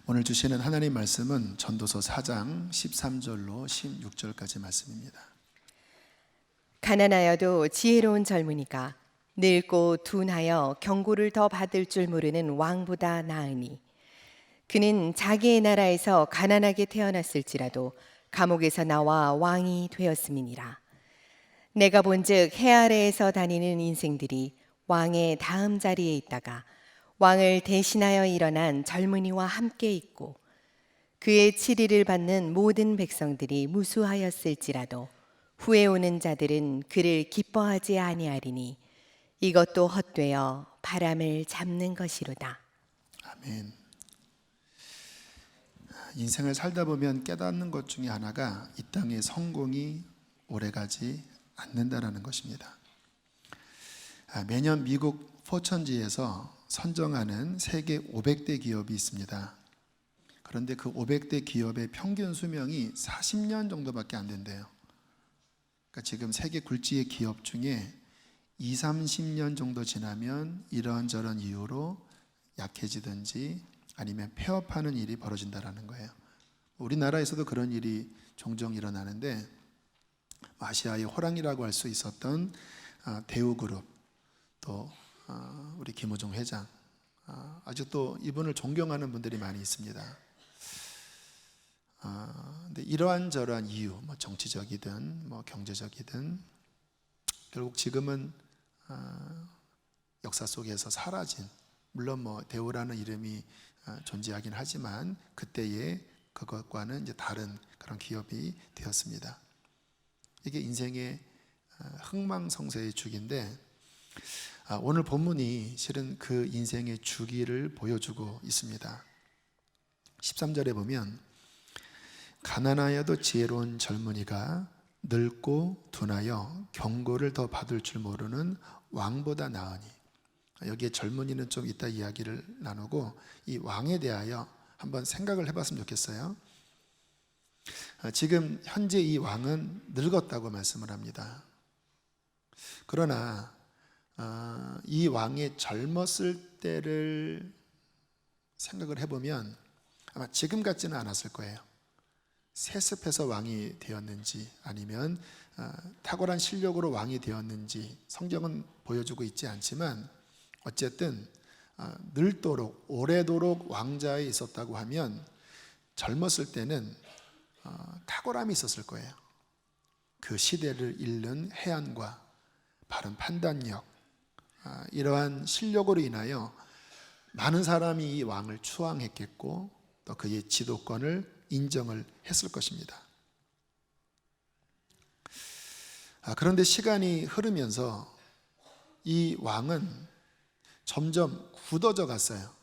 오늘 주시는 하나님 말씀은 전도서 4장 13절로 16절까지 말씀입니다. 가난하여도 지혜로운 젊은이가 늙고 둔하여 경고를 더 받을 줄 모르는 왕보다 나으니 그는 자기의 나라에서 가난하게 태어났을지라도 감옥에서 나와 왕이 되었음이니라. 내가 본즉 해 아래에서 다니는 인생들이 왕의 다음 자리에 있다가 왕을 대신하여 일어난 젊은이와 함께 있고 그의 치리를 받는 모든 백성들이 무수하였을지라도 후에 오는 자들은 그를 기뻐하지 아니하리니 이것도 헛되어 바람을 잡는 것이로다. 아멘. 인생을 살다 보면 깨닫는 것 중에 하나가 이 땅의 성공이 오래가지 않는다라는 것입니다. 매년 미국 포천지에서 선정하는 세계 500대 기업이 있습니다. 그런데 그 500대 기업의 평균 수명이 40년 정도밖에 안 된대요. 그러니까 지금 세계 굴지의 기업 중에 20, 30년 정도 지나면 이런저런 이유로 약해지든지 아니면 폐업하는 일이 벌어진다는 거예요. 우리나라에서도 그런 일이 종종 일어나는데 아시아의 호랑이라고 할 수 있었던 대우그룹, 또 우리 김우중 회장, 아직도 이분을 존경하는 분들이 많이 있습니다. 근데 이러한 저러한 이유, 정치적이든 경제적이든 결국 지금은 역사 속에서 사라진, 물론 대우라는 이름이 존재하긴 하지만 그때의 그것과는 이제 다른 그런 기업이 되었습니다. 이게 인생의 흥망성쇠의 주기인데 오늘 본문이 실은 그 인생의 주기를 보여주고 있습니다. 13절에 보면 가난하여도 지혜로운 젊은이가 늙고 둔하여 경고를 더 받을 줄 모르는 왕보다 나으니, 여기에 젊은이는 좀 이따 이야기를 나누고 이 왕에 대하여 한번 생각을 해봤으면 좋겠어요. 지금 현재 이 왕은 늙었다고 말씀을 합니다. 그러나 이 왕의 젊었을 때를 생각을 해보면 아마 지금 같지는 않았을 거예요. 세습해서 왕이 되었는지 아니면 탁월한 실력으로 왕이 되었는지 성경은 보여주고 있지 않지만 어쨌든 늙도록 오래도록 왕자에 있었다고 하면 젊었을 때는 탁월함이 있었을 거예요. 그 시대를 읽는 해안과 바른 판단력, 이러한 실력으로 인하여 많은 사람이 이 왕을 추앙했겠고 또 그의 지도권을 인정을 했을 것입니다. 그런데 시간이 흐르면서 이 왕은 점점 굳어져 갔어요.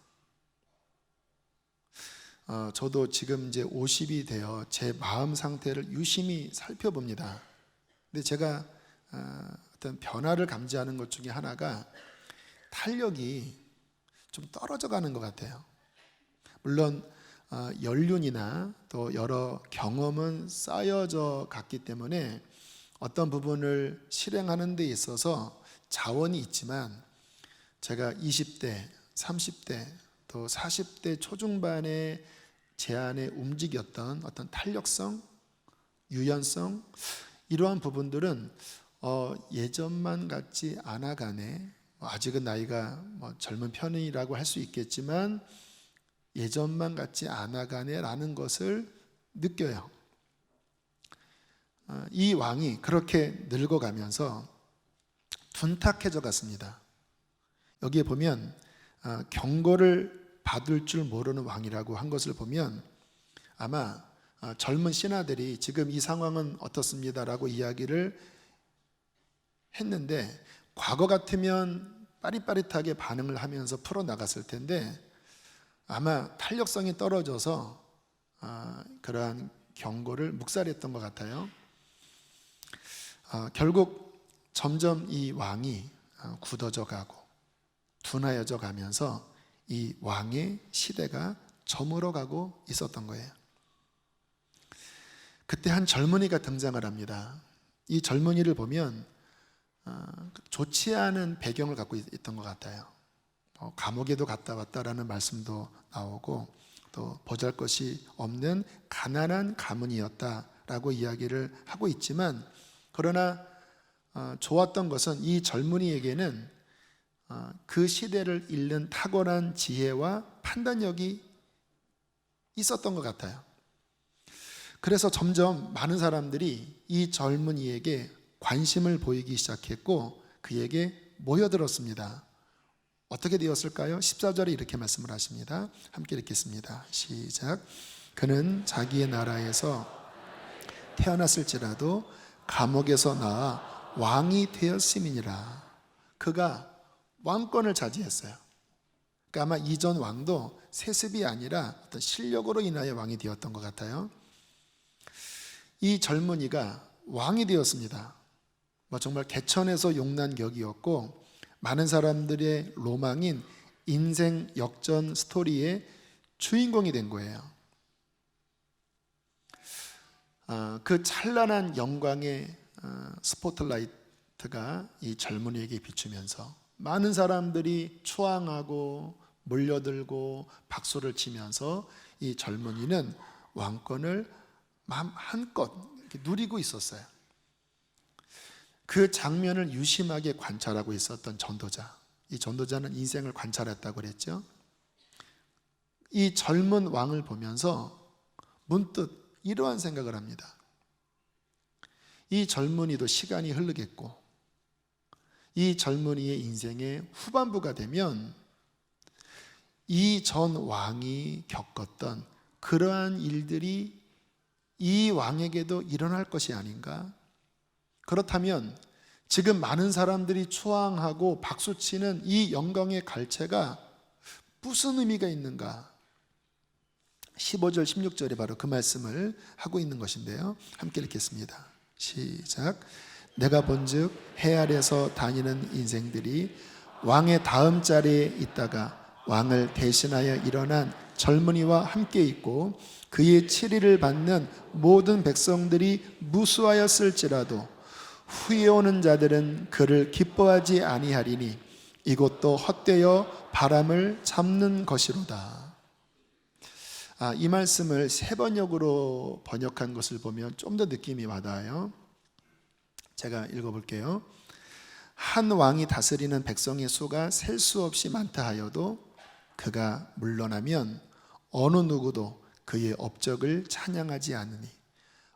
저도 지금 이제 50이 되어 제 마음 상태를 유심히 살펴봅니다. 근데 제가 어떤 변화를 감지하는 것 중에 하나가 탄력이 좀 떨어져 가는 것 같아요. 물론 연륜이나 또 여러 경험은 쌓여져 갔기 때문에 어떤 부분을 실행하는 데 있어서 자원이 있지만 제가 20대, 30대, 또 40대 초중반의 제 안에 움직였던 어떤 탄력성, 유연성, 이러한 부분들은 예전만 같지 않아 가네. 아직은 나이가 젊은 편이라고 할 수 있겠지만 예전만 같지 않아 가네 라는 것을 느껴요. 이 왕이 그렇게 늙어가면서 둔탁해져 갔습니다. 여기에 보면 경고를 받을 줄 모르는 왕이라고 한 것을 보면 아마 젊은 신하들이 지금 이 상황은 어떻습니다 라고 이야기를 했는데 과거 같으면 빠릿빠릿하게 반응을 하면서 풀어나갔을 텐데 아마 탄력성이 떨어져서 그러한 경고를 묵살했던 것 같아요. 결국 점점 이 왕이 굳어져 가고 둔하여져 가면서 이 왕의 시대가 저물어 가고 있었던 거예요. 그때 한 젊은이가 등장을 합니다. 이 젊은이를 보면 좋지 않은 배경을 갖고 있던 것 같아요. 감옥에도 갔다 왔다라는 말씀도 나오고 또 보잘것이 없는 가난한 가문이었다라고 이야기를 하고 있지만, 그러나 좋았던 것은 이 젊은이에게는 그 시대를 읽는 탁월한 지혜와 판단력이 있었던 것 같아요. 그래서 점점 많은 사람들이 이 젊은이에게 관심을 보이기 시작했고 그에게 모여들었습니다. 어떻게 되었을까요? 14절에 이렇게 말씀을 하십니다. 함께 읽겠습니다. 시작. 그는 자기의 나라에서 태어났을지라도 감옥에서 나와 왕이 되었음이니라. 그가 왕권을 차지했어요. 그러니까 아마 이전 왕도 세습이 아니라 어떤 실력으로 인하여 왕이 되었던 것 같아요. 이 젊은이가 왕이 되었습니다. 정말 개천에서 용난 격이었고 많은 사람들의 로망인 인생 역전 스토리의 주인공이 된 거예요. 그 찬란한 영광의 스포트라이트가 이 젊은이에게 비추면서 많은 사람들이 추앙하고 몰려들고 박수를 치면서 이 젊은이는 왕권을 마음 한껏 누리고 있었어요. 그 장면을 유심하게 관찰하고 있었던 전도자, 이 전도자는 인생을 관찰했다고 그랬죠. 이 젊은 왕을 보면서 문득 이러한 생각을 합니다. 이 젊은이도 시간이 흐르겠고 이 젊은이의 인생의 후반부가 되면 이 전 왕이 겪었던 그러한 일들이 이 왕에게도 일어날 것이 아닌가? 그렇다면 지금 많은 사람들이 추앙하고 박수치는 이 영광의 갈채가 무슨 의미가 있는가? 15절 16절에 바로 그 말씀을 하고 있는 것인데요, 함께 읽겠습니다. 시작. 내가 본즉 해 아래서 다니는 인생들이 왕의 다음 자리에 있다가 왕을 대신하여 일어난 젊은이와 함께 있고 그의 치리를 받는 모든 백성들이 무수하였을지라도 후에 오는 자들은 그를 기뻐하지 아니하리니 이것도 헛되어 바람을 잡는 것이로다. 이 말씀을 세 번역으로 번역한 것을 보면 좀 더 느낌이 와닿아요. 제가 읽어볼게요. 한 왕이 다스리는 백성의 수가 셀 수 없이 많다 하여도 그가 물러나면 어느 누구도 그의 업적을 찬양하지 않으니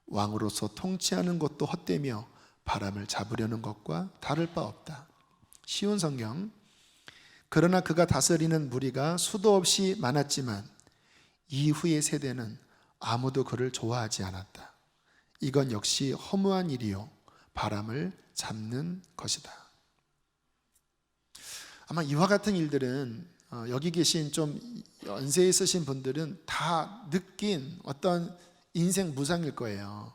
왕으로서 통치하는 것도 헛되며 바람을 잡으려는 것과 다를 바 없다. 쉬운 성경. 그러나 그가 다스리는 무리가 수도 없이 많았지만 이후의 세대는 아무도 그를 좋아하지 않았다. 이건 역시 허무한 일이요 바람을 잡는 것이다. 아마 이와 같은 일들은 여기 계신 좀 연세 있으신 분들은 다 느낀 어떤 인생 무상일 거예요.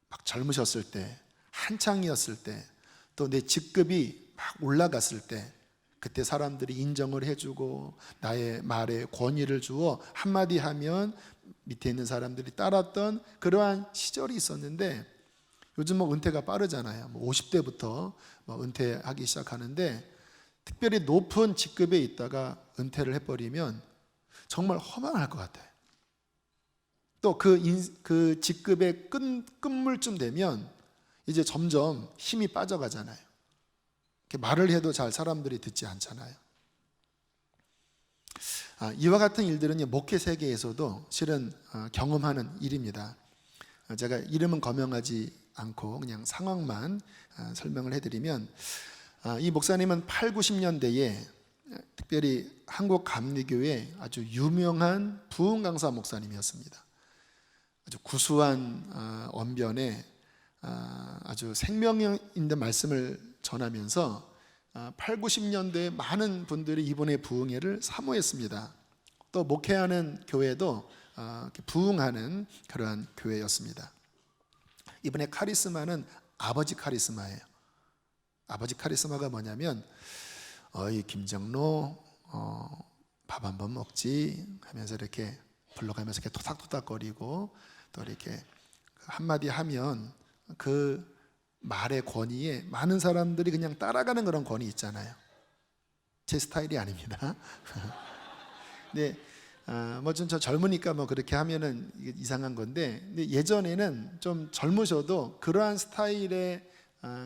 막 젊으셨을 때, 한창이었을 때, 또 내 직급이 막 올라갔을 때, 그때 사람들이 인정을 해주고 나의 말에 권위를 주어 한마디 하면 밑에 있는 사람들이 따랐던 그러한 시절이 있었는데, 요즘 은퇴가 빠르잖아요. 50대부터 은퇴하기 시작하는데, 특별히 높은 직급에 있다가 은퇴를 해버리면 정말 허망할 것 같아요. 또 그 직급의 끝물쯤 되면 이제 점점 힘이 빠져가잖아요. 이렇게 말을 해도 잘 사람들이 듣지 않잖아요. 이와 같은 일들은 목회 세계에서도 실은 경험하는 일입니다. 제가 이름은 거명하지 않고 그냥 상황만 설명을 해드리면, 이 목사님은 8, 90년대에 특별히 한국 감리교회 아주 유명한 부흥 강사 목사님이었습니다. 아주 구수한 언변에 아주 생명 있는 말씀을 전하면서 8, 90년대에 많은 분들이 이분의 부흥회를 사모했습니다. 또 목회하는 교회도 부흥하는 그러한 교회였습니다. 이분의 카리스마는 아버지 카리스마예요. 아버지 카리스마가 뭐냐면, 어이 김정로 밥 한번 먹지 하면서 이렇게 불러가면서 이렇게 토닥토닥거리고, 또 이렇게 한마디 하면 그 말의 권위에 많은 사람들이 그냥 따라가는 그런 권위 있잖아요. 제 스타일이 아닙니다. 근데 뭐 좀 저 젊으니까 뭐 그렇게 하면은 이게 이상한 건데, 근데 예전에는 좀 젊으셔도 그러한 스타일의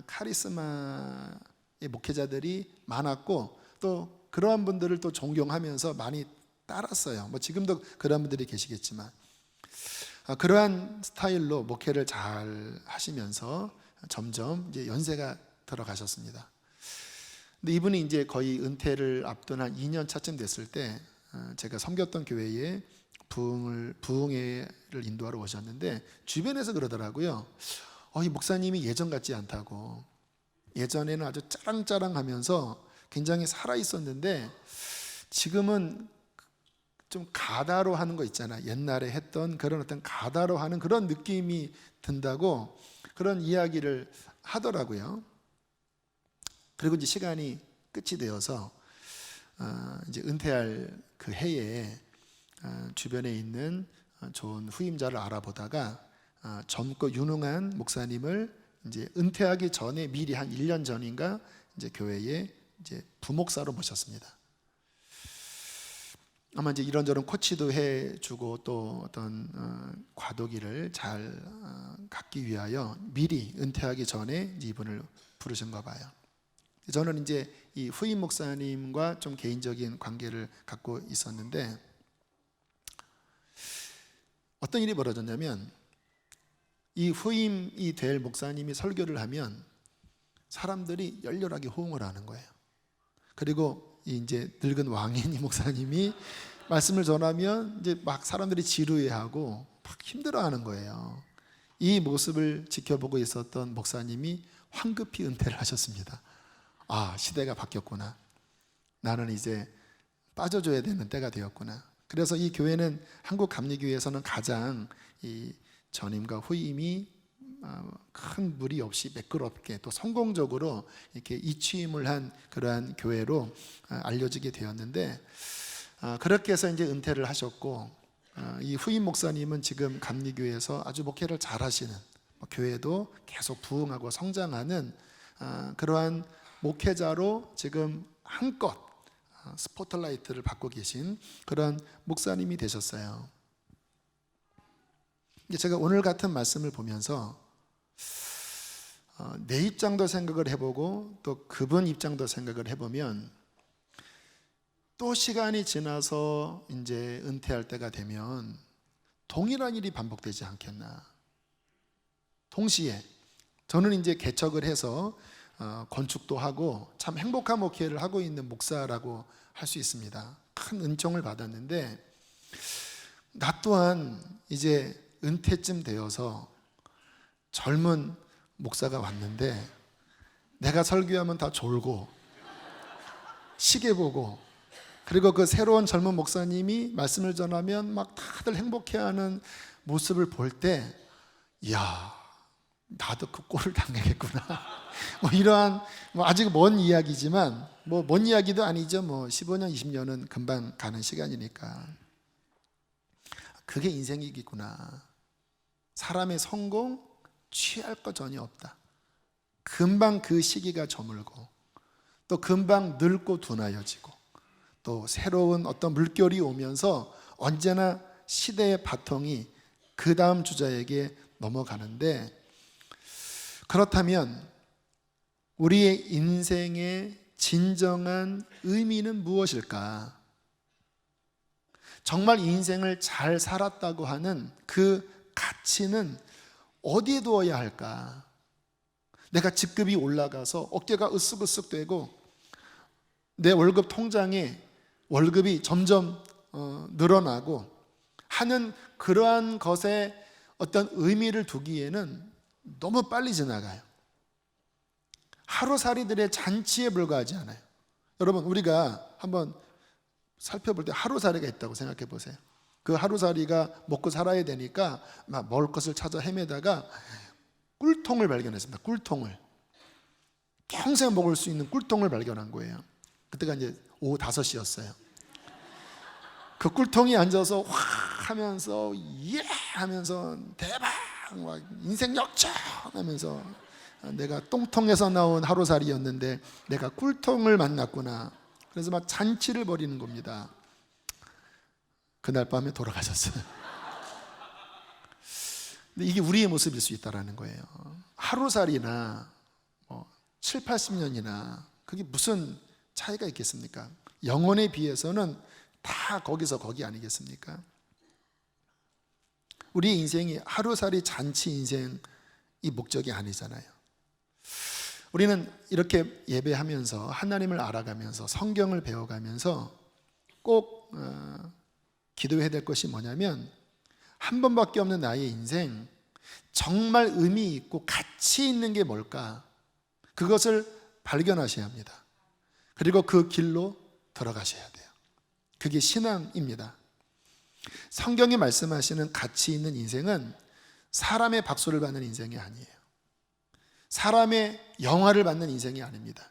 카리스마의 목회자들이 많았고, 또 그러한 분들을 또 존경하면서 많이 따랐어요. 뭐 지금도 그러한 분들이 계시겠지만, 그러한 스타일로 목회를 잘 하시면서 점점 이제 연세가 들어가셨습니다. 근데 이분이 이제 거의 은퇴를 앞둔 한 2년 차쯤 됐을 때 제가 섬겼던 교회에 부흥회를 인도하러 오셨는데, 주변에서 그러더라고요. 이 목사님이 예전 같지 않다고. 예전에는 아주 짜랑짜랑하면서 굉장히 살아 있었는데 지금은 좀 가다로 하는 거 있잖아. 옛날에 했던 그런 어떤 가다로 하는 그런 느낌이 든다고 그런 이야기를 하더라고요. 그리고 이제 시간이 끝이 되어서 이제 은퇴할 그 해에 주변에 있는 좋은 후임자를 알아보다가 젊고 유능한 목사님을 이제 은퇴하기 전에 미리 한 1년 전인가 이제 교회에 이제 부목사로 모셨습니다. 아마 이제 이런저런 코치도 해주고 또 어떤 과도기를 잘 갖기 위하여 미리 은퇴하기 전에 이분을 부르신가 봐요. 저는 이제 이 후임 목사님과 좀 개인적인 관계를 갖고 있었는데, 어떤 일이 벌어졌냐면, 이 후임이 될 목사님이 설교를 하면 사람들이 열렬하게 호응을 하는 거예요. 그리고 이제 늙은 왕인 이 목사님이 말씀을 전하면 이제 막 사람들이 지루해하고 막 힘들어하는 거예요. 이 모습을 지켜보고 있었던 목사님이 황급히 은퇴를 하셨습니다. 시대가 바뀌었구나. 나는 이제 빠져줘야 되는 때가 되었구나. 그래서 이 교회는 한국감리교회에서는 가장 이 전임과 후임이 큰 무리 없이 매끄럽게 또 성공적으로 이렇게 이취임을 한 그러한 교회로 알려지게 되었는데, 그렇게 해서 이제 은퇴를 하셨고, 이 후임 목사님은 지금 감리교회에서 아주 목회를 잘 하시는, 교회도 계속 부흥하고 성장하는 그러한 목회자로 지금 한껏 스포트라이트를 받고 계신 그런 목사님이 되셨어요. 제가 오늘 같은 말씀을 보면서 내 입장도 생각을 해보고 또 그분 입장도 생각을 해보면, 또 시간이 지나서 이제 은퇴할 때가 되면 동일한 일이 반복되지 않겠나. 동시에 저는 이제 개척을 해서 건축도 하고 참 행복한 목회를 하고 있는 목사라고 할 수 있습니다. 큰 은총을 받았는데, 나 또한 이제 은퇴쯤 되어서 젊은 목사가 왔는데, 내가 설교하면 다 졸고 시계 보고, 그리고 그 새로운 젊은 목사님이 말씀을 전하면 막 다들 행복해하는 모습을 볼 때, 이야, 나도 그 꼴을 당하겠구나. 뭐 이러한 아직 먼 이야기지만, 먼 이야기도 아니죠. 15년, 20년은 금방 가는 시간이니까. 그게 인생이겠구나. 사람의 성공 취할 것 전혀 없다. 금방 그 시기가 저물고, 또 금방 늙고 둔하여지고, 또 새로운 어떤 물결이 오면서 언제나 시대의 바통이 그 다음 주자에게 넘어가는데, 그렇다면 우리의 인생의 진정한 의미는 무엇일까? 정말 인생을 잘 살았다고 하는 그 가치는 어디에 두어야 할까? 내가 직급이 올라가서 어깨가 으쓱으쓱 되고 내 월급 통장에 월급이 점점 늘어나고 하는 그러한 것에 어떤 의미를 두기에는 너무 빨리 지나가요. 하루살이들의 잔치에 불과하지 않아요. 여러분, 우리가 한번 살펴볼 때 하루살이가 있다고 생각해 보세요. 그 하루살이가 먹고 살아야 되니까 막 먹을 것을 찾아 헤매다가 꿀통을 발견했습니다. 꿀통을. 평생 먹을 수 있는 꿀통을 발견한 거예요. 그때가 이제 오후 5시였어요. 그 꿀통에 앉아서 확 하면서 예 하면서 대박 막 인생 역전 하면서, 내가 똥통에서 나온 하루살이였는데 내가 꿀통을 만났구나. 그래서 막 잔치를 벌이는 겁니다. 그날 밤에 돌아가셨어요. 근데 이게 우리의 모습일 수 있다는 거예요. 하루살이나 7, 80년이나 그게 무슨 차이가 있겠습니까? 영혼에 비해서는 다 거기서 거기 아니겠습니까? 우리의 인생이 하루살이 잔치 인생이 목적이 아니잖아요. 우리는 이렇게 예배하면서 하나님을 알아가면서 성경을 배워가면서 꼭 기도해야 될 것이 뭐냐면 한 번밖에 없는 나의 인생 정말 의미 있고 가치 있는 게 뭘까? 그것을 발견하셔야 합니다. 그리고 그 길로 들어가셔야 돼요. 그게 신앙입니다. 성경이 말씀하시는 가치 있는 인생은 사람의 박수를 받는 인생이 아니에요. 사람의 영화를 받는 인생이 아닙니다.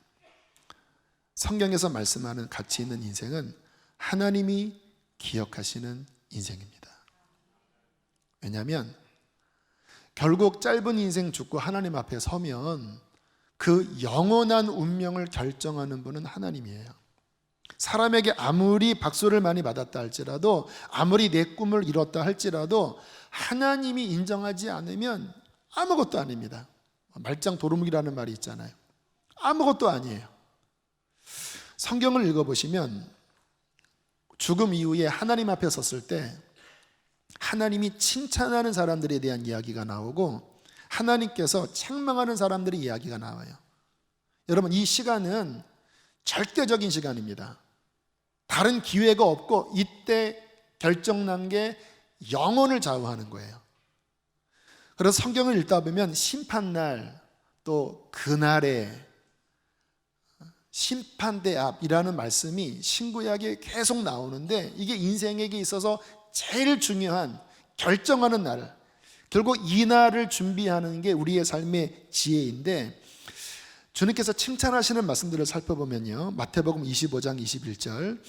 성경에서 말씀하는 가치 있는 인생은 하나님이 기억하시는 인생입니다. 왜냐하면 결국 짧은 인생 죽고 하나님 앞에 서면 그 영원한 운명을 결정하는 분은 하나님이에요. 사람에게 아무리 박수를 많이 받았다 할지라도, 아무리 내 꿈을 이뤘다 할지라도 하나님이 인정하지 않으면 아무것도 아닙니다. 말짱 도루묵이라는 말이 있잖아요. 아무것도 아니에요. 성경을 읽어보시면 죽음 이후에 하나님 앞에 섰을 때 하나님이 칭찬하는 사람들에 대한 이야기가 나오고 하나님께서 책망하는 사람들의 이야기가 나와요. 여러분, 이 시간은 절대적인 시간입니다. 다른 기회가 없고 이때 결정난 게 영혼을 좌우하는 거예요. 그래서 성경을 읽다 보면 심판날, 또 그날에 심판대 앞이라는 말씀이 신구약에 계속 나오는데, 이게 인생에게 있어서 제일 중요한 결정하는 날, 결국 이 날을 준비하는 게 우리의 삶의 지혜인데, 주님께서 칭찬하시는 말씀들을 살펴보면요, 마태복음 25장 21절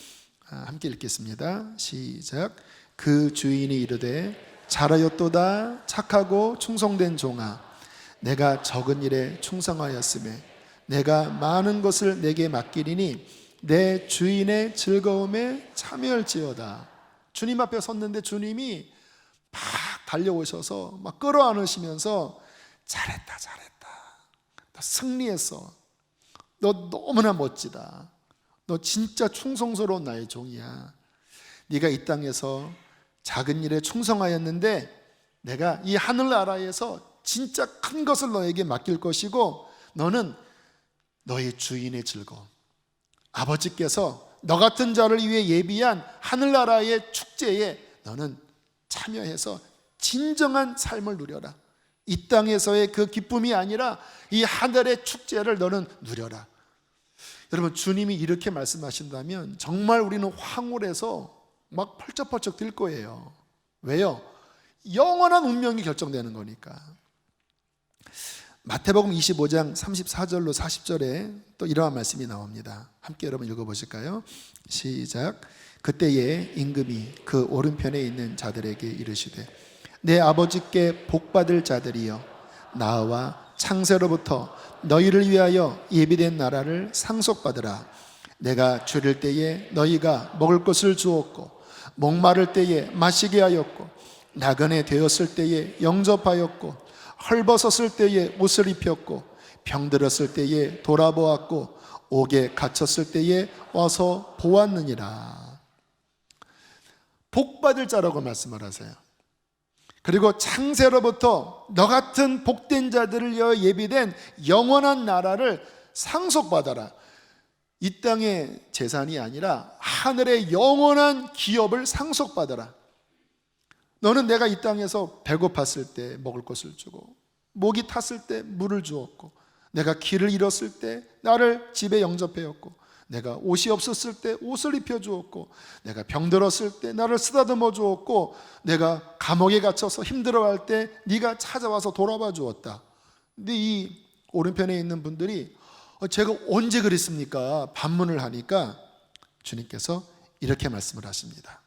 함께 읽겠습니다. 시작. 그 주인이 이르되 잘하였도다 착하고 충성된 종아, 내가 적은 일에 충성하였으며 내가 많은 것을 내게 맡기리니 내 주인의 즐거움에 참여할지어다. 주님 앞에 섰는데 주님이 막 달려오셔서 막 끌어안으시면서 잘했다 잘했다, 너 승리했어, 너 너무나 멋지다, 너 진짜 충성스러운 나의 종이야, 네가 이 땅에서 작은 일에 충성하였는데 내가 이 하늘나라에서 진짜 큰 것을 너에게 맡길 것이고 너는 너의 주인의 즐거움, 아버지께서 너 같은 자를 위해 예비한 하늘나라의 축제에 너는 참여해서 진정한 삶을 누려라. 이 땅에서의 그 기쁨이 아니라 이 하늘의 축제를 너는 누려라. 여러분, 주님이 이렇게 말씀하신다면 정말 우리는 황홀해서 막 펄쩍펄쩍 뛸 거예요. 왜요? 영원한 운명이 결정되는 거니까. 마태복음 25장 34절로 40절에 또 이러한 말씀이 나옵니다. 함께 여러분 읽어보실까요? 시작. 그때에 임금이 그 오른편에 있는 자들에게 이르시되 내 아버지께 복받을 자들이여, 나와 창세로부터 너희를 위하여 예비된 나라를 상속받으라. 내가 줄일 때에 너희가 먹을 것을 주었고, 목마를 때에 마시게 하였고, 나그네 되었을 때에 영접하였고, 헐벗었을 때에 옷을 입혔고, 병들었을 때에 돌아보았고, 옥에 갇혔을 때에 와서 보았느니라. 복받을 자라고 말씀을 하세요. 그리고 창세로부터 너 같은 복된 자들을 위하여 예비된 영원한 나라를 상속받아라. 이 땅의 재산이 아니라 하늘의 영원한 기업을 상속받아라. 너는 내가 이 땅에서 배고팠을 때 먹을 것을 주고, 목이 탔을 때 물을 주었고, 내가 길을 잃었을 때 나를 집에 영접하였고, 내가 옷이 없었을 때 옷을 입혀주었고, 내가 병들었을 때 나를 쓰다듬어 주었고, 내가 감옥에 갇혀서 힘들어할 때 네가 찾아와서 돌아봐 주었다. 근데 이 오른편에 있는 분들이 제가 언제 그랬습니까? 반문을 하니까 주님께서 이렇게 말씀을 하십니다.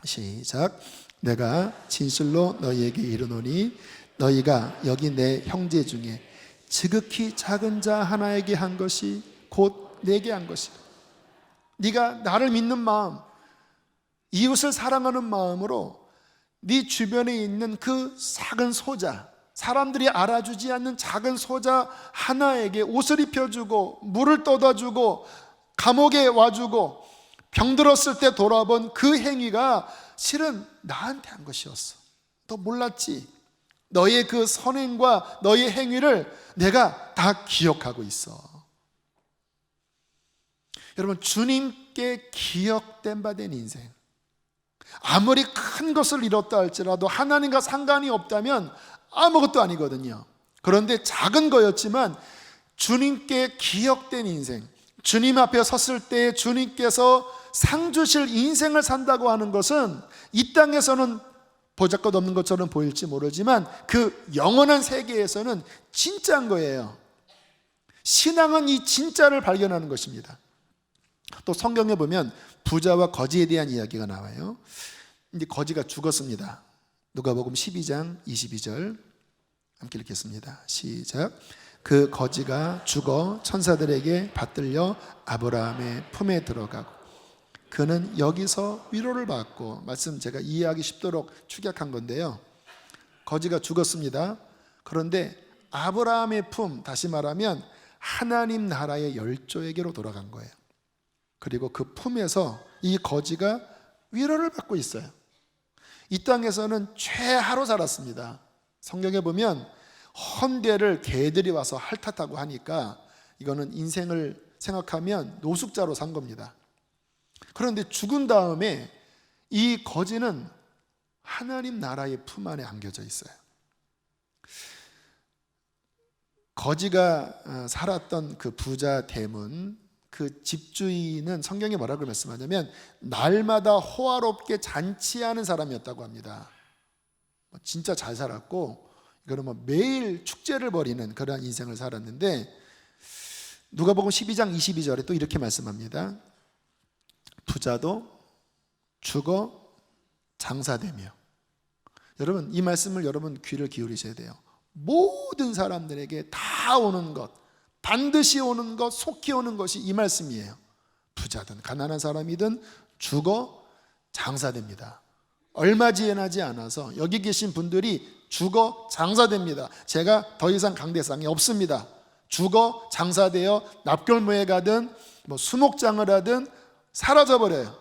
시작. 내가 진실로 너희에게 이르노니 너희가 여기 내 형제 중에 지극히 작은 자 하나에게 한 것이 곧 내게 한 것이다. 네가 나를 믿는 마음, 이웃을 사랑하는 마음으로 네 주변에 있는 그 작은 소자, 사람들이 알아주지 않는 작은 소자 하나에게 옷을 입혀주고 물을 떠다주고 감옥에 와주고 병들었을 때 돌아본 그 행위가 실은 나한테 한 것이었어. 너 몰랐지? 너의 그 선행과 너의 행위를 내가 다 기억하고 있어. 여러분, 주님께 기억된 바 된 인생, 아무리 큰 것을 이뤘다 할지라도 하나님과 상관이 없다면 아무것도 아니거든요. 그런데 작은 거였지만 주님께 기억된 인생, 주님 앞에 섰을 때 주님께서 상 주실 인생을 산다고 하는 것은 이 땅에서는 보잘것없는 것처럼 보일지 모르지만 그 영원한 세계에서는 진짜인 거예요. 신앙은 이 진짜를 발견하는 것입니다. 또 성경에 보면 부자와 거지에 대한 이야기가 나와요. 이제 거지가 죽었습니다. 누가복음 12장 22절 함께 읽겠습니다. 시작. 그 거지가 죽어 천사들에게 받들려 아브라함의 품에 들어가고 그는 여기서 위로를 받고, 말씀 제가 이해하기 쉽도록 축약한 건데요, 거지가 죽었습니다. 그런데 아브라함의 품, 다시 말하면 하나님 나라의 열조에게로 돌아간 거예요. 그리고 그 품에서 이 거지가 위로를 받고 있어요. 이 땅에서는 최하로 살았습니다. 성경에 보면 헌대를 개들이 와서 핥았다고 하니까 이거는 인생을 생각하면 노숙자로 산 겁니다. 그런데 죽은 다음에 이 거지는 하나님 나라의 품 안에 안겨져 있어요. 거지가 살았던 그 부자 대문, 그 집주인은 성경에 뭐라고 말씀하냐면 날마다 호화롭게 잔치하는 사람이었다고 합니다. 진짜 잘 살았고, 이거는 뭐 매일 축제를 벌이는 그러한 인생을 살았는데, 누가복음 12장 22절에 또 이렇게 말씀합니다. 부자도 죽어 장사되며. 여러분, 이 말씀을 여러분 귀를 기울이셔야 돼요. 모든 사람들에게 다 오는 것, 반드시 오는 것, 속히 오는 것이 이 말씀이에요. 부자든 가난한 사람이든 죽어 장사됩니다. 얼마 지나지 않아서 여기 계신 분들이 죽어 장사됩니다. 제가 더 이상 강대상이 없습니다. 죽어 장사되어 납골무에 가든 뭐 수목장을 하든 사라져버려요.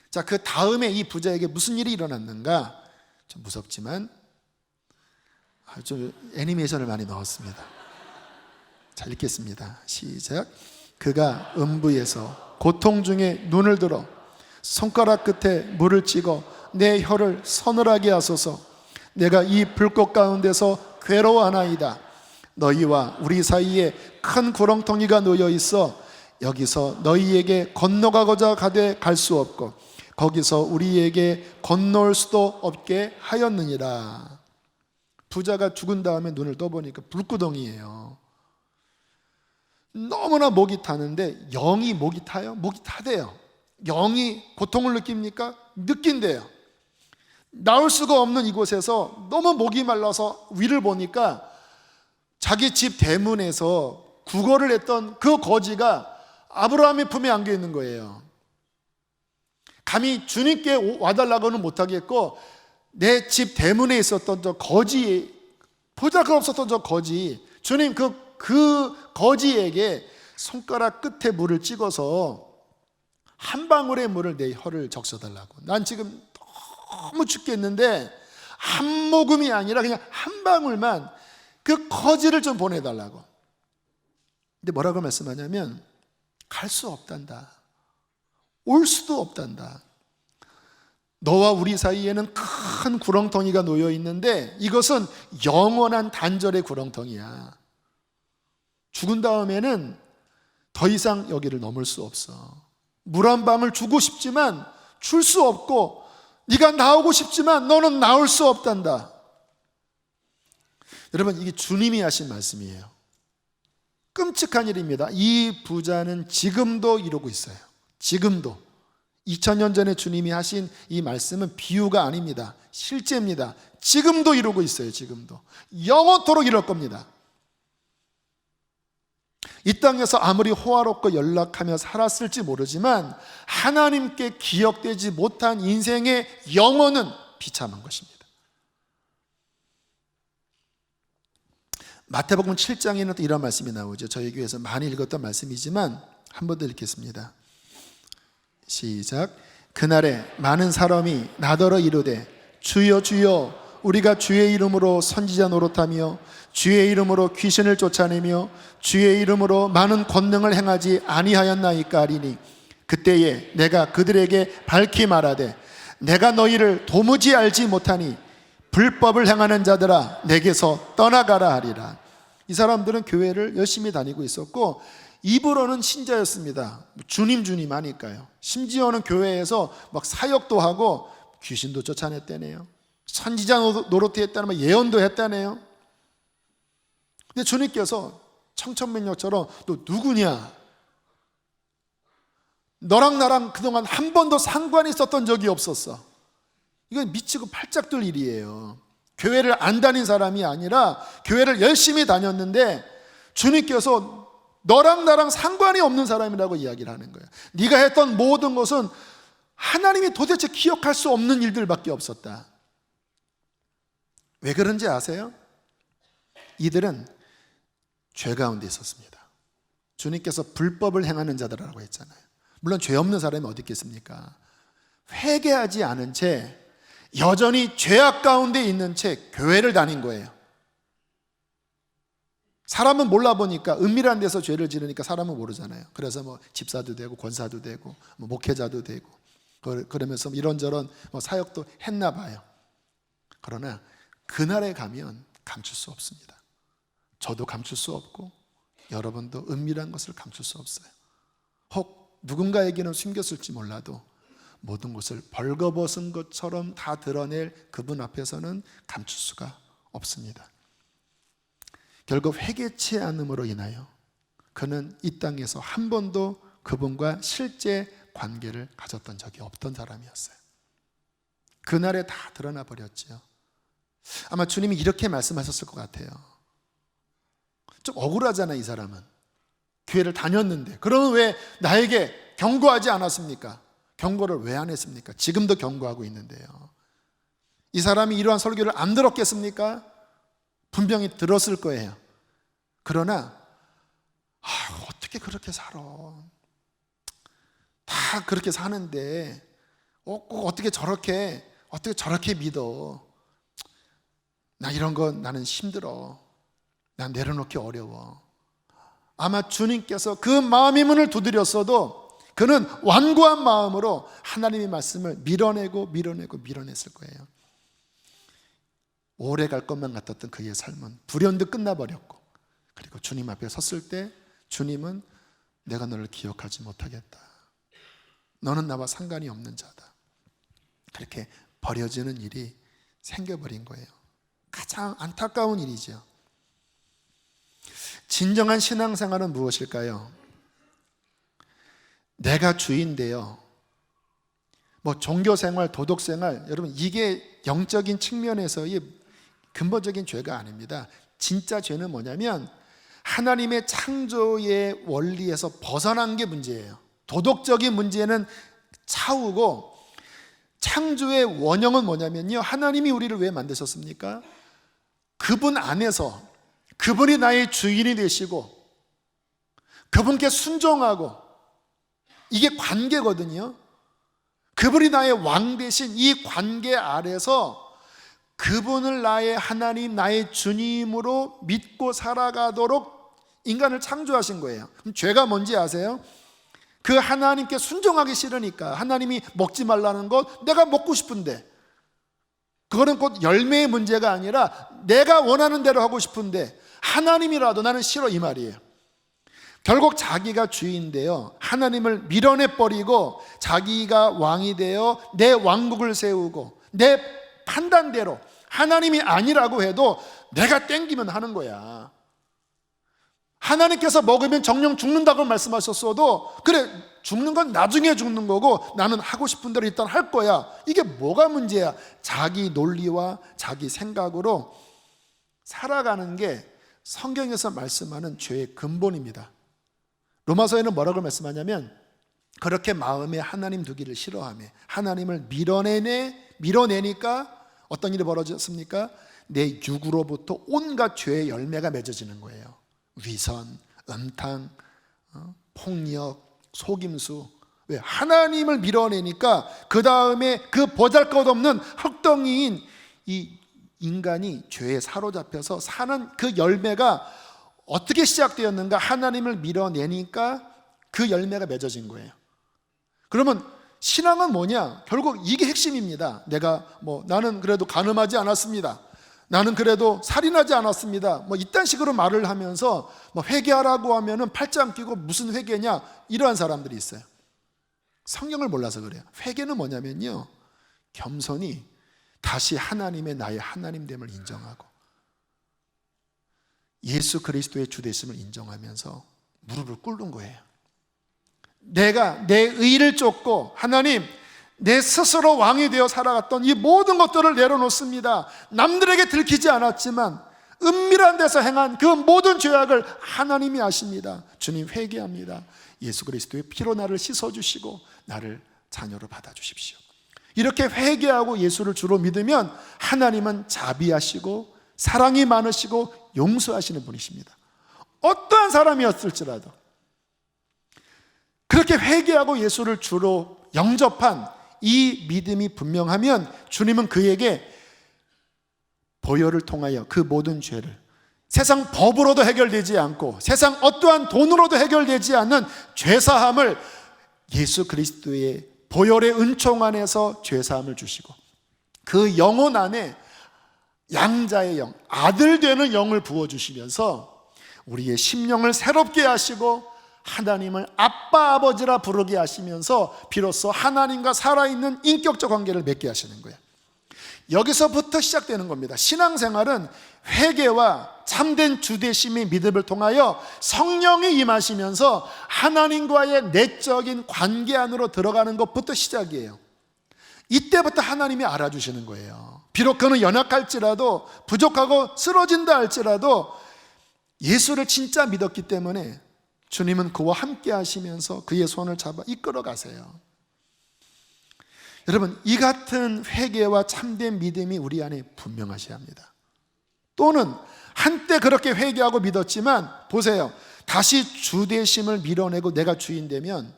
자, 그 다음에 이 부자에게 무슨 일이 일어났는가? 좀 무섭지만 좀 애니메이션을 많이 넣었습니다. 자, 읽겠습니다. 시작. 그가 음부에서 고통 중에 눈을 들어 손가락 끝에 물을 찍어 내 혀를 서늘하게 하소서. 내가 이 불꽃 가운데서 괴로워하나이다. 너희와 우리 사이에 큰 구렁텅이가 놓여 있어 여기서 너희에게 건너가고자 가되 갈 수 없고 거기서 우리에게 건너올 수도 없게 하였느니라. 부자가 죽은 다음에 눈을 떠보니까 불구덩이에요. 너무나 목이 타는데, 영이 목이 타요? 목이 타대요. 영이 고통을 느낍니까? 느낀대요. 나올 수가 없는 이곳에서 너무 목이 말라서 위를 보니까 자기 집 대문에서 구걸을 했던 그 거지가 아브라함의 품에 안겨 있는 거예요. 감히 주님께 와달라고는 못하겠고, 내 집 대문에 있었던 저 거지, 보잘것없었던 저 거지, 주님 그 거지에게 손가락 끝에 물을 찍어서 한 방울의 물을 내 혀를 적셔달라고. 난 지금 너무 죽겠는데 한 모금이 아니라 그냥 한 방울만 그 거지를 좀 보내달라고. 근데 뭐라고 말씀하냐면 갈 수 없단다. 올 수도 없단다. 너와 우리 사이에는 큰 구렁텅이가 놓여 있는데 이것은 영원한 단절의 구렁텅이야. 죽은 다음에는 더 이상 여기를 넘을 수 없어. 물 한 방울 주고 싶지만 줄 수 없고, 네가 나오고 싶지만 너는 나올 수 없단다. 여러분, 이게 주님이 하신 말씀이에요. 끔찍한 일입니다. 이 부자는 지금도 이러고 있어요. 지금도 2000년 전에 주님이 하신 이 말씀은 비유가 아닙니다. 실제입니다. 지금도 이러고 있어요. 지금도 영원토록 이럴 겁니다. 이 땅에서 아무리 호화롭고 연락하며 살았을지 모르지만 하나님께 기억되지 못한 인생의 영혼은 비참한 것입니다. 마태복음 7장에는 또 이런 말씀이 나오죠. 저희 교회에서 많이 읽었던 말씀이지만 한 번 더 읽겠습니다. 시작. 그날에 많은 사람이 나더러 이르되 주여 주여 우리가 주의 이름으로 선지자 노릇하며 주의 이름으로 귀신을 쫓아내며 주의 이름으로 많은 권능을 행하지 아니하였나이까 하리니 그때에 내가 그들에게 밝히 말하되 내가 너희를 도무지 알지 못하니 불법을 행하는 자들아 내게서 떠나가라 하리라. 이 사람들은 교회를 열심히 다니고 있었고 입으로는 신자였습니다. 주님 주님 하니까요. 심지어는 교회에서 막 사역도 하고 귀신도 쫓아냈다네요. 선지자 노릇도 했다면 예언도 했다네요. 근데 주님께서 청천벽력처럼 너 누구냐? 너랑 나랑 그동안 한 번도 상관이 있었던 적이 없었어. 이건 미치고 팔짝 들 일이에요. 교회를 안 다닌 사람이 아니라 교회를 열심히 다녔는데 주님께서 너랑 나랑 상관이 없는 사람이라고 이야기를 하는 거예요. 네가 했던 모든 것은 하나님이 도대체 기억할 수 없는 일들밖에 없었다. 왜 그런지 아세요? 이들은 죄 가운데 있었습니다. 주님께서 불법을 행하는 자들이라고 했잖아요. 물론 죄 없는 사람이 어디 있겠습니까? 회개하지 않은 채 여전히 죄악 가운데 있는 채 교회를 다닌 거예요. 사람은 몰라 보니까 은밀한 데서 죄를 지르니까 사람은 모르잖아요. 그래서 뭐 집사도 되고 권사도 되고 뭐 목회자도 되고 그러면서 이런저런 뭐 사역도 했나 봐요. 그러나 그날에 가면 감출 수 없습니다. 저도 감출 수 없고 여러분도 은밀한 것을 감출 수 없어요. 혹 누군가에게는 숨겼을지 몰라도 모든 것을 벌거벗은 것처럼 다 드러낼 그분 앞에서는 감출 수가 없습니다. 결국 회개치 않음으로 인하여 그는 이 땅에서 한 번도 그분과 실제 관계를 가졌던 적이 없던 사람이었어요. 그날에 다 드러나 버렸죠. 아마 주님이 이렇게 말씀하셨을 것 같아요. 좀 억울하잖아요. 이 사람은 교회를 다녔는데 그러면 왜 나에게 경고하지 않았습니까? 경고를 왜 안 했습니까? 지금도 경고하고 있는데요. 이 사람이 이러한 설교를 안 들었겠습니까? 분명히 들었을 거예요. 그러나 어떻게 그렇게 살아? 다 그렇게 사는데 꼭 어떻게 저렇게 믿어? 나 이런 거 나는 힘들어. 난 내려놓기 어려워. 아마 주님께서 그 마음의 문을 두드렸어도 그는 완고한 마음으로 하나님의 말씀을 밀어냈을 거예요. 오래 갈 것만 같았던 그의 삶은 불현듯 끝나버렸고, 그리고 주님 앞에 섰을 때 주님은 내가 너를 기억하지 못하겠다. 너는 나와 상관이 없는 자다. 그렇게 버려지는 일이 생겨버린 거예요. 가장 안타까운 일이죠. 진정한 신앙생활은 무엇일까요? 내가 주인데요. 뭐 종교생활, 도덕생활, 여러분 이게 영적인 측면에서의 근본적인 죄가 아닙니다. 진짜 죄는 뭐냐면 하나님의 창조의 원리에서 벗어난 게 문제예요. 도덕적인 문제는 차우고 창조의 원형은 뭐냐면요, 하나님이 우리를 왜 만드셨습니까? 그분 안에서 그분이 나의 주인이 되시고 그분께 순종하고, 이게 관계거든요. 그분이 나의 왕 되신 이 관계 아래서 그분을 나의 하나님, 나의 주님으로 믿고 살아가도록 인간을 창조하신 거예요. 그럼 죄가 뭔지 아세요? 그 하나님께 순종하기 싫으니까, 하나님이 먹지 말라는 것 내가 먹고 싶은데, 그거는 곧 열매의 문제가 아니라 내가 원하는 대로 하고 싶은데 하나님이라도 나는 싫어, 이 말이에요. 결국 자기가 주인인데요, 하나님을 밀어내버리고 자기가 왕이 되어 내 왕국을 세우고 내 판단대로, 하나님이 아니라고 해도 내가 땡기면 하는 거야. 하나님께서 먹으면 정령 죽는다고 말씀하셨어도 그래, 죽는 건 나중에 죽는 거고 나는 하고 싶은 대로 일단 할 거야. 이게 뭐가 문제야? 자기 논리와 자기 생각으로 살아가는 게 성경에서 말씀하는 죄의 근본입니다. 로마서에는 뭐라고 말씀하냐면 그렇게 마음에 하나님 두기를 싫어하며 하나님을 밀어내니까 어떤 일이 벌어졌습니까? 내 육으로부터 온갖 죄의 열매가 맺어지는 거예요. 위선, 음탕, 폭력, 속임수. 왜? 하나님을 밀어내니까 그 다음에 그 보잘것없는 흙덩이인 이 인간이 죄에 사로잡혀서 사는 그 열매가 어떻게 시작되었는가? 하나님을 밀어내니까 그 열매가 맺어진 거예요. 그러면 신앙은 뭐냐? 결국 이게 핵심입니다. 나는 그래도 간음하지 않았습니다. 나는 그래도 살인하지 않았습니다. 이딴 식으로 말을 하면서 회개하라고 하면은 팔짱 끼고 무슨 회개냐? 이러한 사람들이 있어요. 성경을 몰라서 그래요. 회개는 뭐냐면요, 겸손히 다시 하나님의 나의 하나님됨을 인정하고 예수 그리스도의 주되심을 인정하면서 무릎을 꿇는 거예요. 내가 내 의를 쫓고 하나님, 내 스스로 왕이 되어 살아갔던 이 모든 것들을 내려놓습니다. 남들에게 들키지 않았지만 은밀한 데서 행한 그 모든 죄악을 하나님이 아십니다. 주님, 회개합니다. 예수 그리스도의 피로 나를 씻어주시고 나를 자녀로 받아주십시오. 이렇게 회개하고 예수를 주로 믿으면 하나님은 자비하시고 사랑이 많으시고 용서하시는 분이십니다. 어떠한 사람이었을지라도 그렇게 회개하고 예수를 주로 영접한 이 믿음이 분명하면 주님은 그에게 보혈을 통하여 그 모든 죄를 세상 법으로도 해결되지 않고 세상 어떠한 돈으로도 해결되지 않는 죄사함을 예수 그리스도의 보혈의 은총 안에서 죄사함을 주시고 그 영혼 안에 양자의 영, 아들 되는 영을 부어주시면서 우리의 심령을 새롭게 하시고 하나님을 아빠 아버지라 부르게 하시면서 비로소 하나님과 살아있는 인격적 관계를 맺게 하시는 거예요. 여기서부터 시작되는 겁니다. 신앙생활은 회개와 참된 주되심의 믿음을 통하여 성령이 임하시면서 하나님과의 내적인 관계 안으로 들어가는 것부터 시작이에요. 이때부터 하나님이 알아주시는 거예요. 비록 그는 연약할지라도 부족하고 쓰러진다 할지라도 예수를 진짜 믿었기 때문에 주님은 그와 함께 하시면서 그의 손을 잡아 이끌어 가세요. 여러분, 이 같은 회개와 참된 믿음이 우리 안에 분명하셔야 합니다. 또는 한때 그렇게 회개하고 믿었지만 보세요, 다시 주되심을 밀어내고 내가 주인 되면,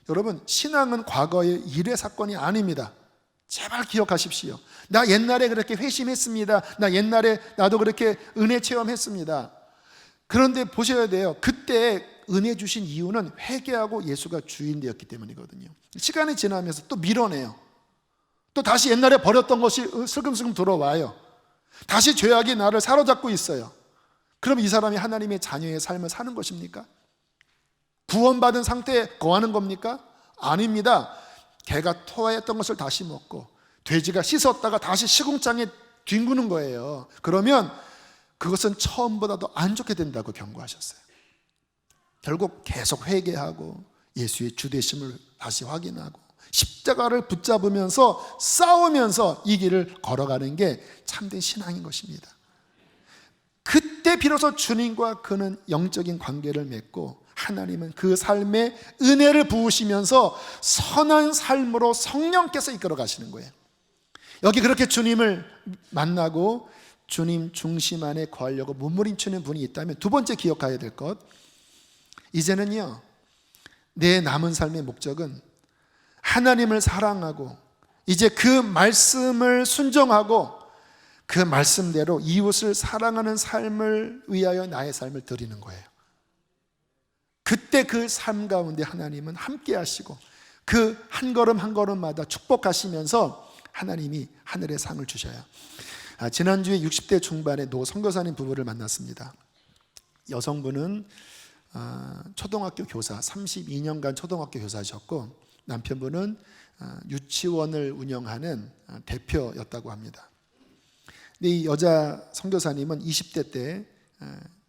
여러분, 신앙은 과거의 일의 사건이 아닙니다. 제발 기억하십시오. 나 옛날에 그렇게 회심했습니다. 나 옛날에 나도 그렇게 은혜 체험했습니다. 그런데 보셔야 돼요. 그때 은혜 주신 이유는 회개하고 예수가 주인 되었기 때문이거든요. 시간이 지나면서 또 밀어내요. 또 다시 옛날에 버렸던 것이 슬금슬금 들어와요. 다시 죄악이 나를 사로잡고 있어요. 그럼 이 사람이 하나님의 자녀의 삶을 사는 것입니까? 구원받은 상태에 거하는 겁니까? 아닙니다. 개가 토했던 것을 다시 먹고 돼지가 씻었다가 다시 시궁창에 뒹구는 거예요. 그러면 그것은 처음보다 더 안 좋게 된다고 경고하셨어요. 결국 계속 회개하고 예수의 주되심을 다시 확인하고 십자가를 붙잡으면서 싸우면서 이 길을 걸어가는 게 참된 신앙인 것입니다. 그때 비로소 주님과 그는 영적인 관계를 맺고 하나님은 그 삶에 은혜를 부으시면서 선한 삶으로 성령께서 이끌어 가시는 거예요. 여기 그렇게 주님을 만나고 주님 중심 안에 거하려고 몸부림치는 분이 있다면 두 번째 기억해야 될 것, 이제는요, 내 남은 삶의 목적은 하나님을 사랑하고 이제 그 말씀을 순종하고 그 말씀대로 이웃을 사랑하는 삶을 위하여 나의 삶을 드리는 거예요. 그때 그 삶 가운데 하나님은 함께 하시고 그 한 걸음 한 걸음마다 축복하시면서 하나님이 하늘의 상을 주셔요. 지난주에 60대 중반의 노 선교사님 부부를 만났습니다. 여성분은 초등학교 교사, 32년간 초등학교 교사셨고 남편분은 유치원을 운영하는 대표였다고 합니다. 근데 이 여자 선교사님은 20대 때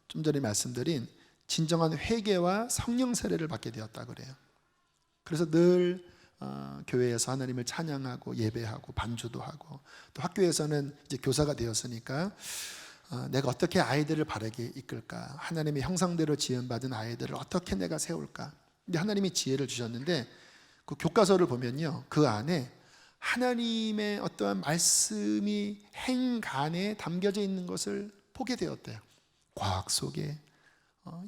좀 전에 말씀드린 진정한 회개와 성령 세례를 받게 되었다 그래요. 그래서 늘 교회에서 하나님을 찬양하고 예배하고 반주도 하고 또 학교에서는 이제 교사가 되었으니까 내가 어떻게 아이들을 바르게 이끌까? 하나님의 형상대로 지음받은 아이들을 어떻게 내가 세울까? 근데 하나님이 지혜를 주셨는데 그 교과서를 보면요, 그 안에 하나님의 어떠한 말씀이 행간에 담겨져 있는 것을 보게 되었대요. 과학 속에,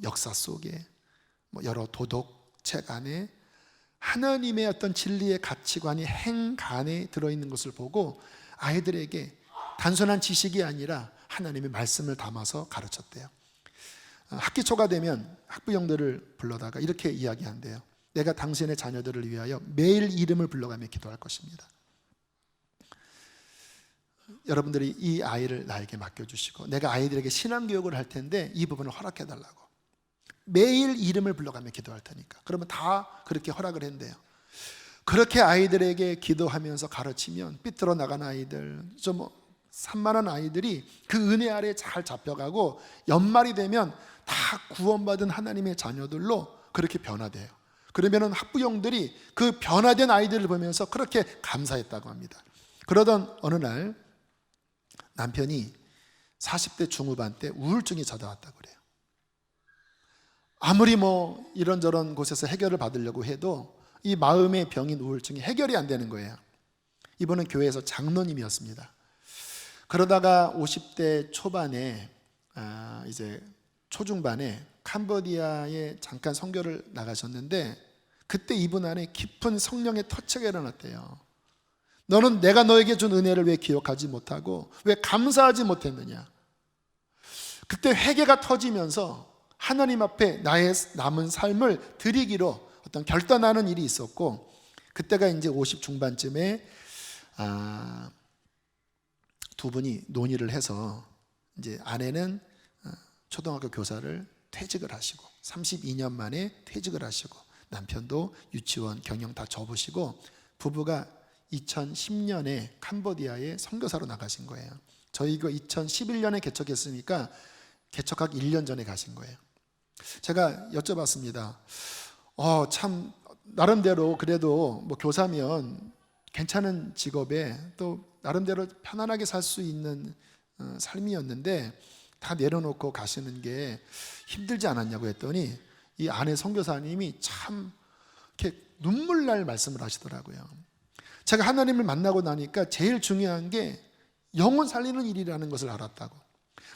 역사 속에, 여러 도덕책 안에 하나님의 어떤 진리의 가치관이 행간에 들어있는 것을 보고 아이들에게 단순한 지식이 아니라 하나님의 말씀을 담아서 가르쳤대요. 학기 초가 되면 학부형들을 불러다가 이렇게 이야기한대요. 내가 당신의 자녀들을 위하여 매일 이름을 불러가며 기도할 것입니다. 여러분들이 이 아이를 나에게 맡겨주시고 내가 아이들에게 신앙교육을 할 텐데 이 부분을 허락해달라고. 매일 이름을 불러가며 기도할 테니까. 그러면 다 그렇게 허락을 했대요. 그렇게 아이들에게 기도하면서 가르치면 삐뚤어 나간 아이들, 좀 산만한 아이들이 그 은혜 아래 잘 잡혀가고 연말이 되면 다 구원받은 하나님의 자녀들로 그렇게 변화돼요. 그러면 학부형들이 그 변화된 아이들을 보면서 그렇게 감사했다고 합니다. 그러던 어느 날 남편이 40대 중후반 때 우울증이 찾아왔다고 그래요. 아무리 이런저런 곳에서 해결을 받으려고 해도 이 마음의 병인 우울증이 해결이 안 되는 거예요. 이분은 교회에서 장로님이었습니다. 그러다가 50대 초반에 이제 초중반에 캄보디아에 잠깐 선교를 나가셨는데 그때 이분 안에 깊은 성령의 터치가 일어났대요. 너는 내가 너에게 준 은혜를 왜 기억하지 못하고 왜 감사하지 못했느냐. 그때 회개가 터지면서 하나님 앞에 나의 남은 삶을 드리기로 어떤 결단하는 일이 있었고, 그때가 이제 50 중반쯤에 두 분이 논의를 해서 이제 아내는 초등학교 교사를 퇴직을 하시고 32년 만에 퇴직을 하시고 남편도 유치원 경영 다 접으시고 부부가 2010년에 캄보디아에 선교사로 나가신 거예요. 저희가 2011년에 개척했으니까 개척하기 1년 전에 가신 거예요. 제가 여쭤봤습니다. 참 나름대로 그래도 교사면 괜찮은 직업에 또 나름대로 편안하게 살 수 있는 삶이었는데 다 내려놓고 가시는 게 힘들지 않았냐고 했더니 이 아내 선교사님이 참 이렇게 눈물 날 말씀을 하시더라고요. 제가 하나님을 만나고 나니까 제일 중요한 게 영혼 살리는 일이라는 것을 알았다고.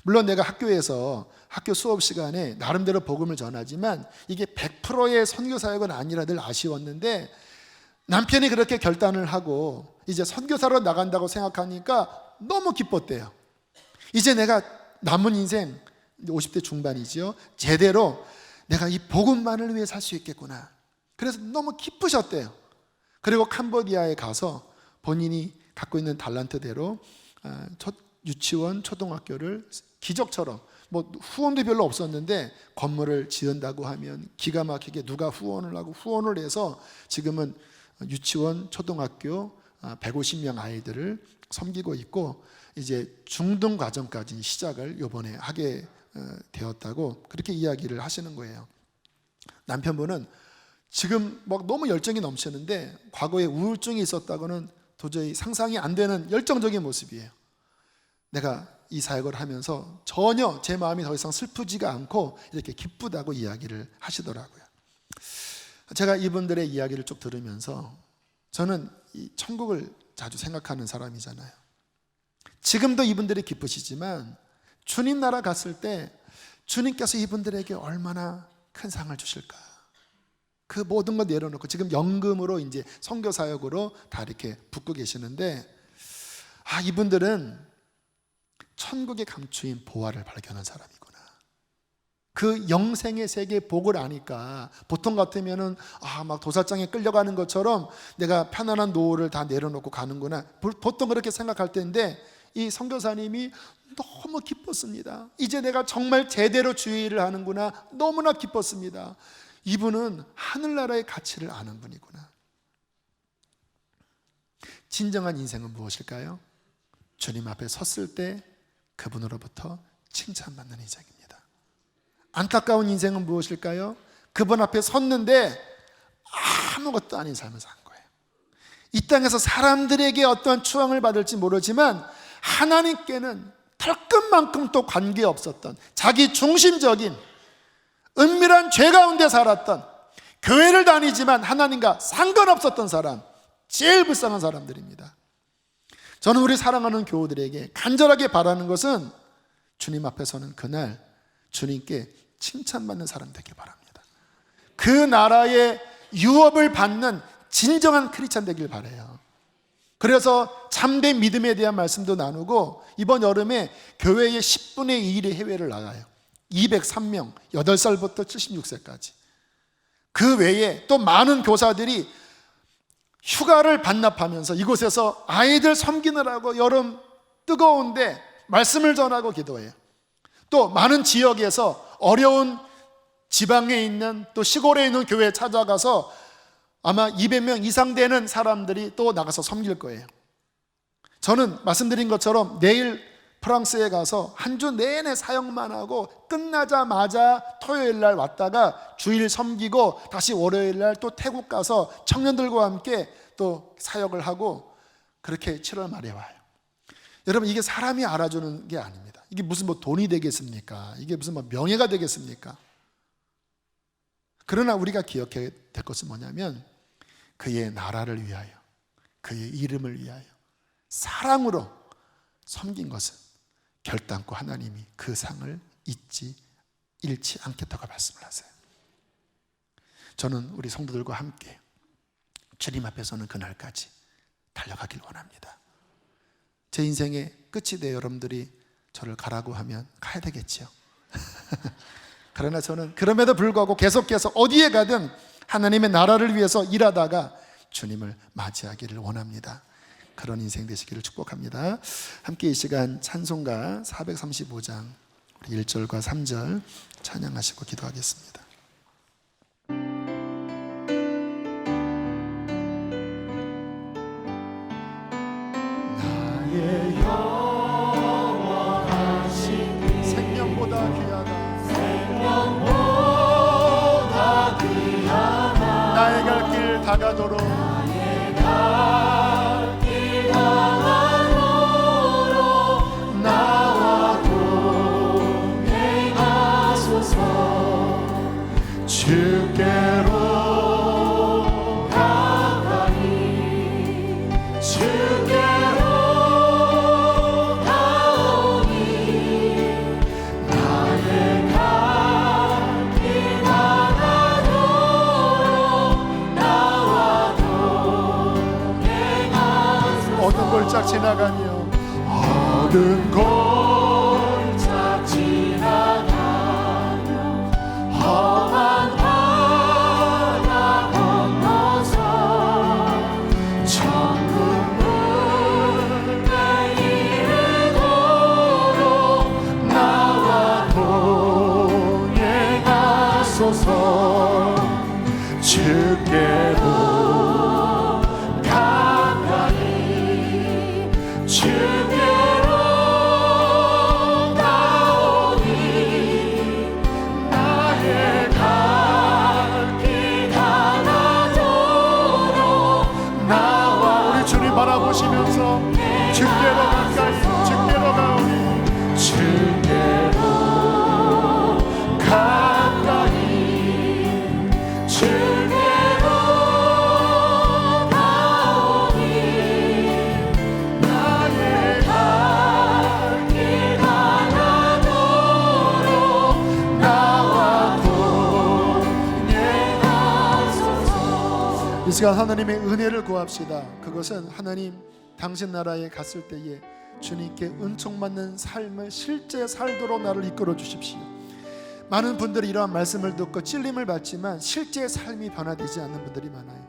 물론 내가 학교에서 학교 수업 시간에 나름대로 복음을 전하지만 이게 100%의 선교 사역은 아니라 늘 아쉬웠는데 남편이 그렇게 결단을 하고 이제 선교사로 나간다고 생각하니까 너무 기뻤대요. 이제 내가 남은 인생 50대 중반이지요. 제대로 내가 이 복음만을 위해 살 수 있겠구나. 그래서 너무 기쁘셨대요. 그리고 캄보디아에 가서 본인이 갖고 있는 달란트대로 유치원, 초등학교를 기적처럼 후원도 별로 없었는데 건물을 지은다고 하면 기가 막히게 누가 후원을 하고 후원을 해서 지금은 유치원, 초등학교 150명 아이들을 섬기고 있고 이제 중등 과정까지 시작을 이번에 하게 되었다고 그렇게 이야기를 하시는 거예요. 남편분은 지금 너무 열정이 넘치는데 과거에 우울증이 있었다고는 도저히 상상이 안 되는 열정적인 모습이에요. 내가 이 사역을 하면서 전혀 제 마음이 더 이상 슬프지가 않고 이렇게 기쁘다고 이야기를 하시더라고요. 제가 이분들의 이야기를 쭉 들으면서 저는 이 천국을 자주 생각하는 사람이잖아요. 지금도 이분들이 기쁘시지만 주님 나라 갔을 때 주님께서 이분들에게 얼마나 큰 상을 주실까. 그 모든 거 내려놓고 지금 연금으로 이제 선교 사역으로 다 이렇게 붙고 계시는데 이분들은 천국의 감추인 보화를 발견한 사람이구나. 그 영생의 세계의 복을 아니까 보통 같으면은 막 도살장에 끌려가는 것처럼 내가 편안한 노후를 다 내려놓고 가는구나. 보통 그렇게 생각할 텐데 이 선교사님이 너무 기뻤습니다. 이제 내가 정말 제대로 주의 일을 하는구나. 너무나 기뻤습니다. 이분은 하늘나라의 가치를 아는 분이구나. 진정한 인생은 무엇일까요? 주님 앞에 섰을 때 그분으로부터 칭찬받는 인생입니다. 안타까운 인생은 무엇일까요? 그분 앞에 섰는데 아무것도 아닌 삶을 산 거예요. 이 땅에서 사람들에게 어떤 추앙을 받을지 모르지만 하나님께는 털끝만큼 또 관계없었던, 자기 중심적인 은밀한 죄 가운데 살았던, 교회를 다니지만 하나님과 상관없었던 사람, 제일 불쌍한 사람들입니다. 저는 우리 사랑하는 교우들에게 간절하게 바라는 것은 주님 앞에서는 그날 주님께 칭찬받는 사람 되길 바랍니다. 그 나라의 유업을 받는 진정한 크리스찬 되길 바라요. 그래서 참된 믿음에 대한 말씀도 나누고, 이번 여름에 교회의 10분의 1이 해외를 나가요. 203명, 8살부터 76세까지. 그 외에 또 많은 교사들이 휴가를 반납하면서 이곳에서 아이들 섬기느라고 여름 뜨거운데 말씀을 전하고 기도해요. 또 많은 지역에서 어려운 지방에 있는, 또 시골에 있는 교회에 찾아가서 아마 200명 이상 되는 사람들이 또 나가서 섬길 거예요. 저는 말씀드린 것처럼 내일 프랑스에 가서 한 주 내내 사역만 하고 끝나자마자 토요일 날 왔다가 주일 섬기고 다시 월요일 날 또 태국 가서 청년들과 함께 또 사역을 하고, 그렇게 7월 말에 와요. 여러분, 이게 사람이 알아주는 게 아닙니다. 이게 무슨 뭐 돈이 되겠습니까? 이게 무슨 뭐 명예가 되겠습니까? 그러나 우리가 기억해야 될 것은 뭐냐면, 그의 나라를 위하여, 그의 이름을 위하여 사랑으로 섬긴 것은 결단코 하나님이 그 상을 잃지 않겠다고 말씀을 하세요. 저는 우리 성도들과 함께 주님 앞에서는 그날까지 달려가길 원합니다. 제 인생의 끝이 돼 여러분들이 저를 가라고 하면 가야 되겠죠. 그러나 저는 그럼에도 불구하고 계속해서 어디에 가든 하나님의 나라를 위해서 일하다가 주님을 맞이하기를 원합니다. 그런 인생 되시기를 축복합니다. 함께 이 시간 찬송가 435장 1절과 3절 찬양하시고 기도하겠습니다. 나의 영원하신 생명보다 귀하다, 생명보다 귀하다, 나의 갈 길 다가도록, 주께로 가까이, 주께로 가오니, 나의 갈 길 다가도록 나와 동행하소서. 어두운 골짝 지나가며, 어두운 골짝 지나가며, 험한 주께로 가까이, 주께로 나오니, 나의 갈 길 다가도록 나와. 우리 주님 바라보시면서 주께로 가까이, 주께로 가오니, 주께로 가까이, 주께로 가오니, 나의 갈 길 다가도록 나와 동행하소서. 이 시간 하나님의 은혜를 구합시다. 그것은 하나님 당신 나라에 갔을 때에 주님께 은총받는 삶을 실제 살도록 나를 이끌어 주십시오. 많은 분들이 이러한 말씀을 듣고 찔림을 받지만 실제 삶이 변화되지 않는 분들이 많아요.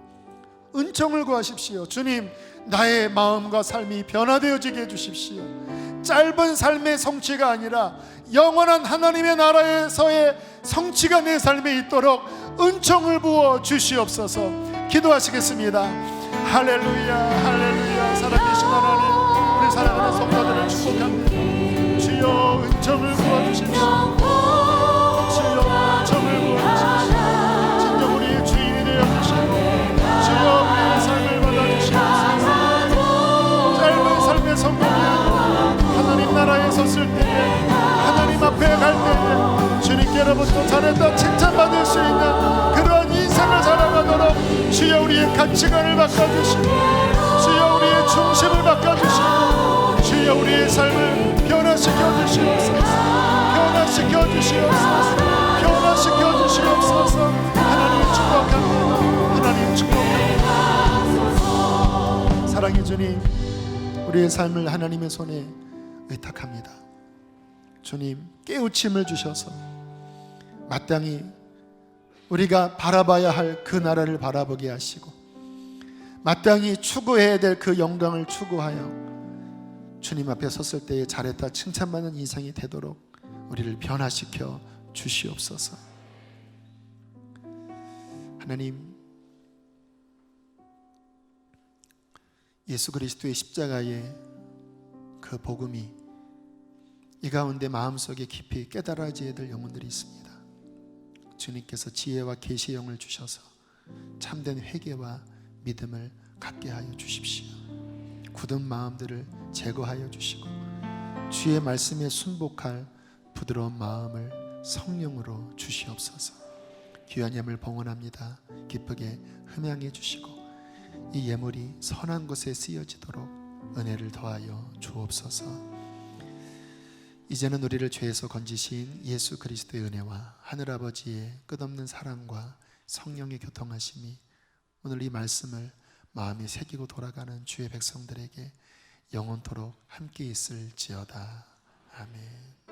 은총을 구하십시오. 주님, 나의 마음과 삶이 변화되어지게 해주십시오. 짧은 삶의 성취가 아니라 영원한 하나님의 나라에서의 성취가 내 삶에 있도록 은총을 부어 주시옵소서. 기도하시겠습니다. 할렐루야, 할렐루야. 살아계신 하나님, 우리 사랑하는 성도들을 축복합니다. 주여 은총을 부어주십시오. 은총을 부어주십시오. 진정 우리의 주인이 되어주시고, 주여 우리의 삶을 받아주시옵소서. 짧은 삶의 성공이 아니라 하나님 나라에서 있을 때에, 하나님 앞에 갈 때에 주님께로부터 잘했다 칭찬받을 수 있는 그러한 인생을 살아가도록 주여 우리의 가치관을 바꿔주시고, 주여 우리의 중심을 바꿔주시고, 주여 우리의 삶을 변화시켜 주시옵소서. 변화시켜 주시옵소서. 변화시켜 주시옵소서. 하나님 축복합니다. 하나님 축복합니다. 사랑의 주님, 우리의 삶을 하나님의 손에 의탁합니다. 주님, 깨우침을 주셔서 마땅히 우리가 바라봐야 할 그 나라를 바라보게 하시고, 마땅히 추구해야 될 그 영광을 추구하여 주님 앞에 섰을 때에 잘했다 칭찬받는 인생이 되도록 우리를 변화시켜 주시옵소서. 하나님, 예수 그리스도의 십자가의 그 복음이 이 가운데 마음속에 깊이 깨달아져야 될 영혼들이 있습니다. 주님께서 지혜와 계시의 영을 주셔서 참된 회개와 믿음을 갖게 하여 주십시오. 굳은 마음들을 제거하여 주시고 주의 말씀에 순복할 부드러운 마음을 성령으로 주시옵소서. 귀한 예물 봉헌합니다. 기쁘게 흠양해 주시고 이 예물이 선한 곳에 쓰여지도록 은혜를 더하여 주옵소서. 이제는 우리를 죄에서 건지신 예수 그리스도의 은혜와 하늘아버지의 끝없는 사랑과 성령의 교통하심이 오늘 이 말씀을 마음에 새기고 돌아가는 주의 백성들에게 영원토록 함께 있을지어다. 아멘.